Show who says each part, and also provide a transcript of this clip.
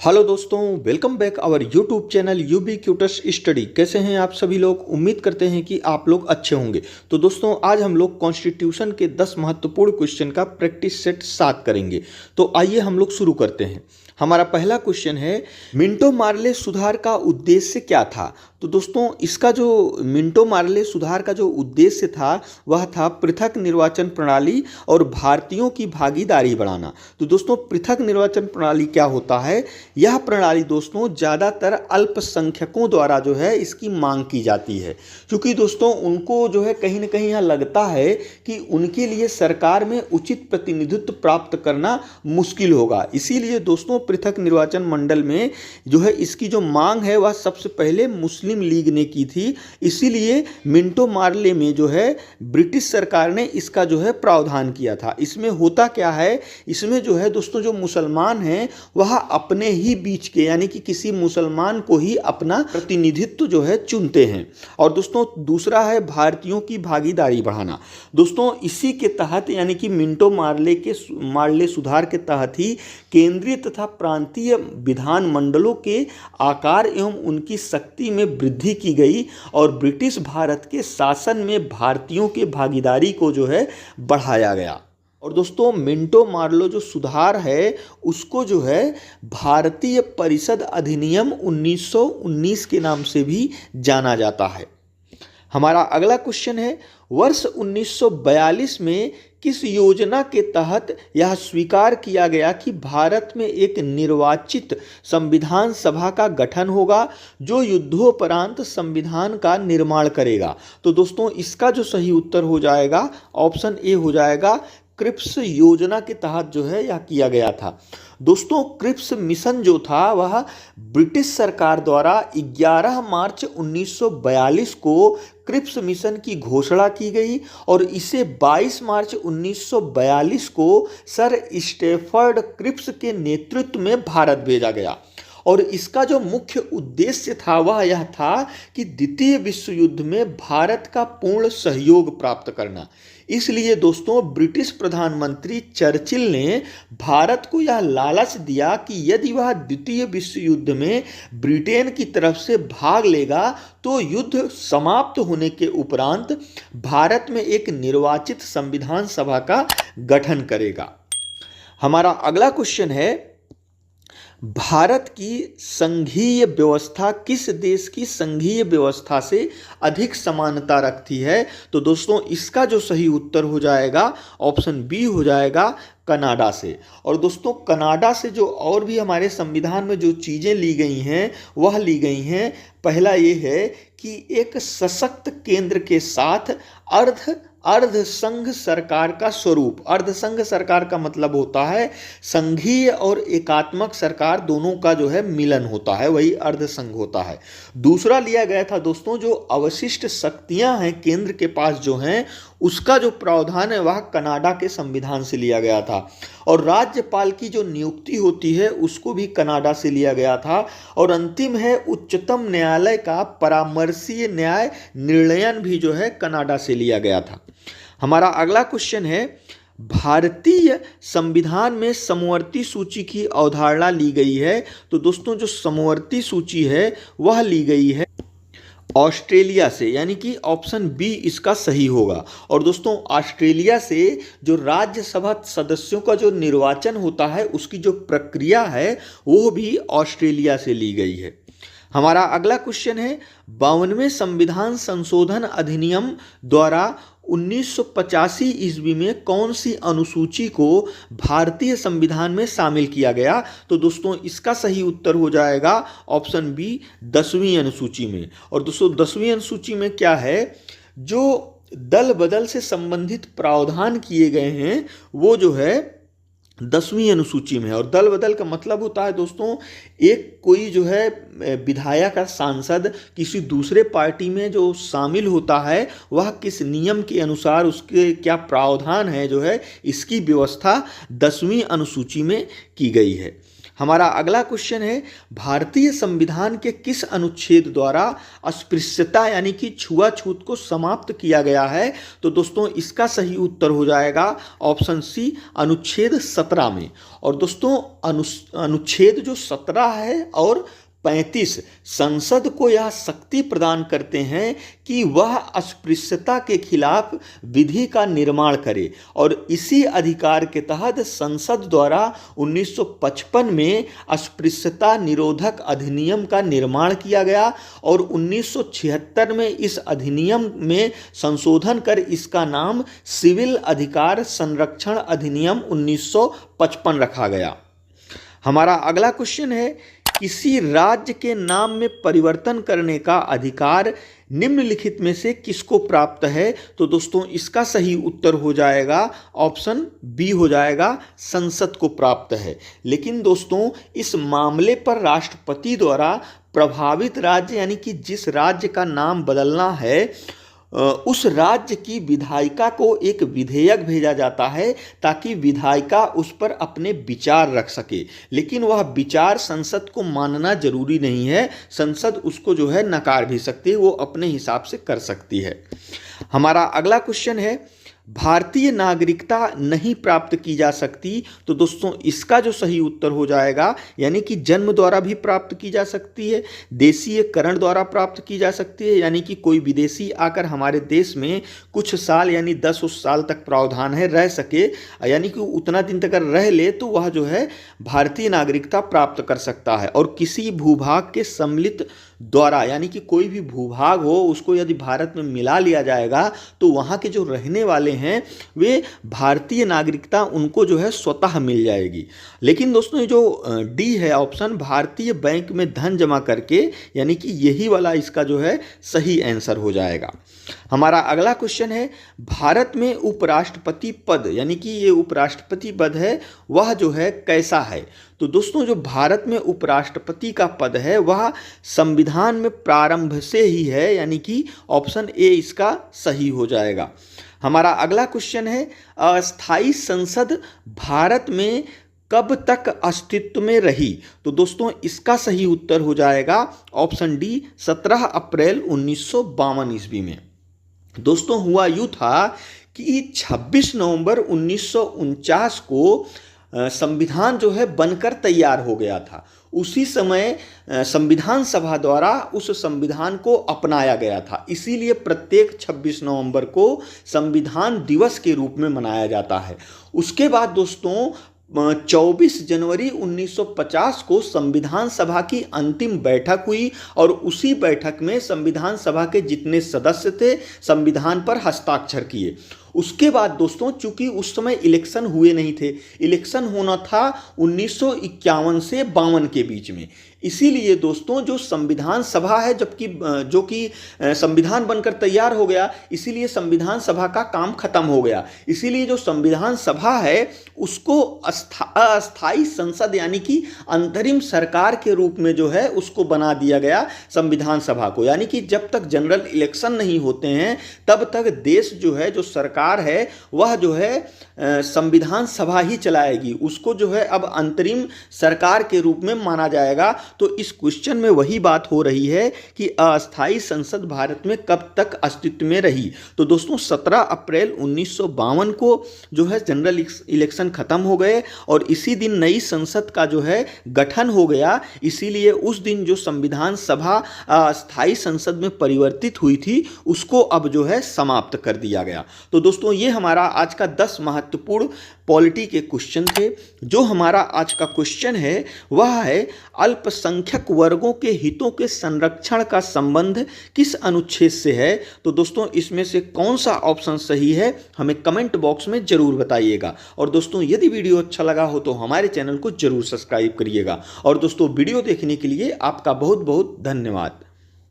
Speaker 1: Hello दोस्तों, welcome back our YouTube channel ubiquitous study. कैसे हैं आप सभी लोग? उम्मीद करते हैं कि आप लोग अच्छे होंगे। तो दोस्तों, आज हम लोग कॉन्स्टिट्यूशन के 10 महत्वपूर्ण क्वेश्चन का प्रैक्टिस सेट 7 करेंगे। तो आइए हम लोग शुरू करते हैं। हमारा पहला क्वेश्चन है, मिंटो मार्ले सुधार का उद्देश्य क्या था? तो दोस्तों, इसका जो मिंटो मार्ले सुधार का जो उद्देश्य था वह था पृथक निर्वाचन प्रणाली और भारतीयों की भागीदारी बढ़ाना। तो दोस्तों, पृथक निर्वाचन प्रणाली क्या होता है? यह प्रणाली दोस्तों ज़्यादातर अल्पसंख्यकों द्वारा जो है इसकी मांग की जाती है, क्योंकि दोस्तों उनको जो है कहीं ना कहीं यह लगता है कि उनके लिए सरकार में उचित प्रतिनिधित्व प्राप्त करना मुश्किल होगा। इसीलिए दोस्तों पृथक निर्वाचन मंडल में जो है इसकी जो मांग है वह सबसे पहले मुस्लिम लीग ने की थी। इसीलिए मिंटो मार्ले में जो है ब्रिटिश सरकार ने इसका जो है प्रावधान किया था। इसमें होता क्या है, इसमें जो है दोस्तों जो मुसलमान हैं वह अपने ही बीच के यानी कि किसी मुसलमान को ही अपना प्रतिनिधित्व जो है चुनते हैं। और दोस्तों दूसरा है भारतीयों की भागीदारी बढ़ाना। दोस्तों इसी के तहत यानी कि मिंटो मार्ले सुधार के तहत ही केंद्रीय तथा प्रांतीय विधान मंडलों के आकार एवं उनकी शक्ति में वृद्धि की गई और ब्रिटिश भारत के शासन में भारतीयों की भागीदारी को जो है बढ़ाया गया। और दोस्तों मिंटो मार्ले जो सुधार है उसको जो है भारतीय परिषद अधिनियम 1919 के नाम से भी जाना जाता है। हमारा अगला क्वेश्चन है, वर्ष 1942 में किस योजना के तहत यह स्वीकार किया गया कि भारत में एक निर्वाचित संविधान सभा का गठन होगा जो युद्धोपरांत संविधान का निर्माण करेगा? तो दोस्तों इसका जो सही उत्तर हो जाएगा ऑप्शन ए हो जाएगा, क्रिप्स योजना के तहत जो है यह किया गया था। दोस्तों क्रिप्स मिशन जो था वह ब्रिटिश सरकार द्वारा 11 मार्च 1942 को क्रिप्स मिशन की घोषणा की गई और इसे 22 मार्च 1942 को सर स्टैफर्ड क्रिप्स के नेतृत्व में भारत भेजा गया। और इसका जो मुख्य उद्देश्य था वह यह था कि द्वितीय विश्व युद्ध में भारत का पूर्ण सहयोग प्राप्त करना। इसलिए दोस्तों ब्रिटिश प्रधानमंत्री चर्चिल ने भारत को यह लालच दिया कि यदि वह द्वितीय विश्व युद्ध में ब्रिटेन की तरफ से भाग लेगा तो युद्ध समाप्त होने के उपरांत भारत में एक निर्वाचित संविधान सभा का गठन करेगा। हमारा अगला क्वेश्चन है, भारत की संघीय व्यवस्था किस देश की संघीय व्यवस्था से अधिक समानता रखती है? तो दोस्तों इसका जो सही उत्तर हो जाएगा ऑप्शन बी हो जाएगा, कनाडा से। और दोस्तों कनाडा से जो और भी हमारे संविधान में जो चीज़ें ली गई हैं वह ली गई हैं। पहला ये है कि एक सशक्त केंद्र के साथ अर्ध संघ सरकार का स्वरूप। अर्ध संघ सरकार का मतलब होता है संघीय और एकात्मक सरकार दोनों का जो है मिलन होता है, वही अर्ध संघ होता है। दूसरा लिया गया था दोस्तों जो अवशिष्ट शक्तियां हैं केंद्र के पास जो हैं उसका जो प्रावधान है वह कनाडा के संविधान से लिया गया था। और राज्यपाल की जो नियुक्ति होती है उसको भी कनाडा से लिया गया था। और अंतिम है उच्चतम न्यायालय का परामर्शीय न्याय निर्णयन भी जो है कनाडा से लिया गया था। हमारा अगला क्वेश्चन है, भारतीय संविधान में समवर्ती सूची की अवधारणा ली गई है। तो दोस्तों जो समवर्ती सूची है वह ली गई है ऑस्ट्रेलिया से, यानी कि ऑप्शन बी इसका सही होगा। और दोस्तों ऑस्ट्रेलिया से जो राज्यसभा सदस्यों का जो निर्वाचन होता है उसकी जो प्रक्रिया है वो भी ऑस्ट्रेलिया से ली गई है। हमारा अगला क्वेश्चन है, 52वें संविधान संशोधन अधिनियम द्वारा 1985 ईस्वी में कौन सी अनुसूची को भारतीय संविधान में शामिल किया गया? तो दोस्तों इसका सही उत्तर हो जाएगा ऑप्शन बी, 10वीं अनुसूची में। और दोस्तों 10वीं अनुसूची में क्या है, जो दल बदल से संबंधित प्रावधान किए गए हैं वो जो है 10वीं अनुसूची में है। और दल बदल का मतलब होता है दोस्तों एक कोई जो है विधायक या सांसद किसी दूसरे पार्टी में जो शामिल होता है वह किस नियम के अनुसार उसके क्या प्रावधान है जो है इसकी व्यवस्था 10वीं अनुसूची में की गई है। हमारा अगला क्वेश्चन है, भारतीय संविधान के किस अनुच्छेद द्वारा अस्पृश्यता यानी कि छुआछूत को समाप्त किया गया है? तो दोस्तों इसका सही उत्तर हो जाएगा ऑप्शन सी, अनुच्छेद 17 में। और दोस्तों अनुच्छेद जो 17 है और 35 संसद को यह शक्ति प्रदान करते हैं कि वह अस्पृश्यता के खिलाफ विधि का निर्माण करे, और इसी अधिकार के तहत संसद द्वारा 1955 में अस्पृश्यता निरोधक अधिनियम का निर्माण किया गया और 1976 में इस अधिनियम में संशोधन कर इसका नाम सिविल अधिकार संरक्षण अधिनियम 1955 रखा गया। हमारा अगला क्वेश्चन है, किसी राज्य के नाम में परिवर्तन करने का अधिकार निम्नलिखित में से किसको प्राप्त है? तो दोस्तों इसका सही उत्तर हो जाएगा ऑप्शन बी हो जाएगा, संसद को प्राप्त है। लेकिन दोस्तों इस मामले पर राष्ट्रपति द्वारा प्रभावित राज्य यानी कि जिस राज्य का नाम बदलना है उस राज्य की विधायिका को एक विधेयक भेजा जाता है ताकि विधायिका उस पर अपने विचार रख सके, लेकिन वह विचार संसद को मानना जरूरी नहीं है, संसद उसको जो है नकार भी सकती है, वो अपने हिसाब से कर सकती है। हमारा अगला क्वेश्चन है, भारतीय नागरिकता नहीं प्राप्त की जा सकती? तो दोस्तों इसका जो सही उत्तर हो जाएगा यानी कि जन्म द्वारा भी प्राप्त की जा सकती है, देशीयकरण द्वारा प्राप्त की जा सकती है, यानी कि कोई विदेशी आकर हमारे देश में कुछ साल यानी 10 साल तक प्रावधान है रह सके, यानी कि उतना दिन तक अगर रह ले तो वह जो है भारतीय नागरिकता प्राप्त कर सकता है। और किसी भूभाग के सम्मिलित द्वारा यानी कि कोई भी भूभाग हो उसको यदि भारत में मिला लिया जाएगा तो वहाँ के जो रहने वाले हैं वे भारतीय नागरिकता उनको जो है स्वतः मिल जाएगी। लेकिन दोस्तों ये जो डी है ऑप्शन, भारतीय बैंक में धन जमा करके, यानी कि यही वाला इसका जो है सही आंसर हो जाएगा। हमारा अगला क्वेश्चन है, भारत में उपराष्ट्रपति पद यानी कि ये उपराष्ट्रपति पद है वह जो है कैसा है? तो दोस्तों जो भारत में उपराष्ट्रपति का पद है वह संविधान में प्रारंभ से ही है, यानी कि ऑप्शन ए इसका सही हो जाएगा। हमारा अगला क्वेश्चन है, अस्थाई संसद भारत में कब तक अस्तित्व में रही? तो दोस्तों इसका सही उत्तर हो जाएगा ऑप्शन डी, 17 अप्रैल 1952 ईस्वी में। दोस्तों हुआ यूँ था कि 26 नवंबर 1949 को संविधान जो है बनकर तैयार हो गया था। उसी समय संविधान सभा द्वारा उस संविधान को अपनाया गया था, इसीलिए प्रत्येक 26 नवंबर को संविधान दिवस के रूप में मनाया जाता है। उसके बाद दोस्तों 24 जनवरी 1950 को संविधान सभा की अंतिम बैठक हुई और उसी बैठक में संविधान सभा के जितने सदस्य थे संविधान पर हस्ताक्षर किए। उसके बाद दोस्तों चूंकि उस समय इलेक्शन हुए नहीं थे, इलेक्शन होना था 1951 से 52 के बीच में, इसीलिए दोस्तों जो संविधान सभा है जबकि जो कि संविधान बनकर तैयार हो गया, इसीलिए संविधान सभा का काम खत्म हो गया। इसीलिए जो संविधान सभा है उसको अस्थाई संसद यानी कि अंतरिम सरकार के रूप में जो है उसको बना दिया गया संविधान सभा को, यानी कि जब तक जनरल इलेक्शन नहीं होते हैं तब तक देश जो है जो सरकार है वह जो है संविधान सभा ही चलाएगी, उसको जो है अब अंतरिम सरकार के रूप में माना जाएगा। तो इस क्वेश्चन में वही बात हो रही है कि अस्थाई संसद भारत में कब तक अस्तित्व में रही। तो दोस्तों 17 अप्रैल 1952 को जो है जनरल इलेक्शन खत्म हो गए और इसी दिन नई संसद का जो है गठन हो गया, इसीलिए उस दिन जो संविधान सभा अस्थाई संसद में परिवर्तित हुई थी उसको अब जो है समाप्त कर दिया गया। तो दोस्तों ये हमारा आज का 10 महत्वपूर्ण पॉलिटी के क्वेश्चन थे। जो हमारा आज का क्वेश्चन है वह है अल्पसंख्यक वर्गों के हितों के संरक्षण का संबंध किस अनुच्छेद से है? तो दोस्तों इसमें से कौन सा ऑप्शन सही है हमें कमेंट बॉक्स में जरूर बताइएगा। और दोस्तों यदि वीडियो अच्छा लगा हो तो हमारे चैनल को जरूर सब्सक्राइब करिएगा। और दोस्तों वीडियो देखने के लिए आपका बहुत बहुत धन्यवाद।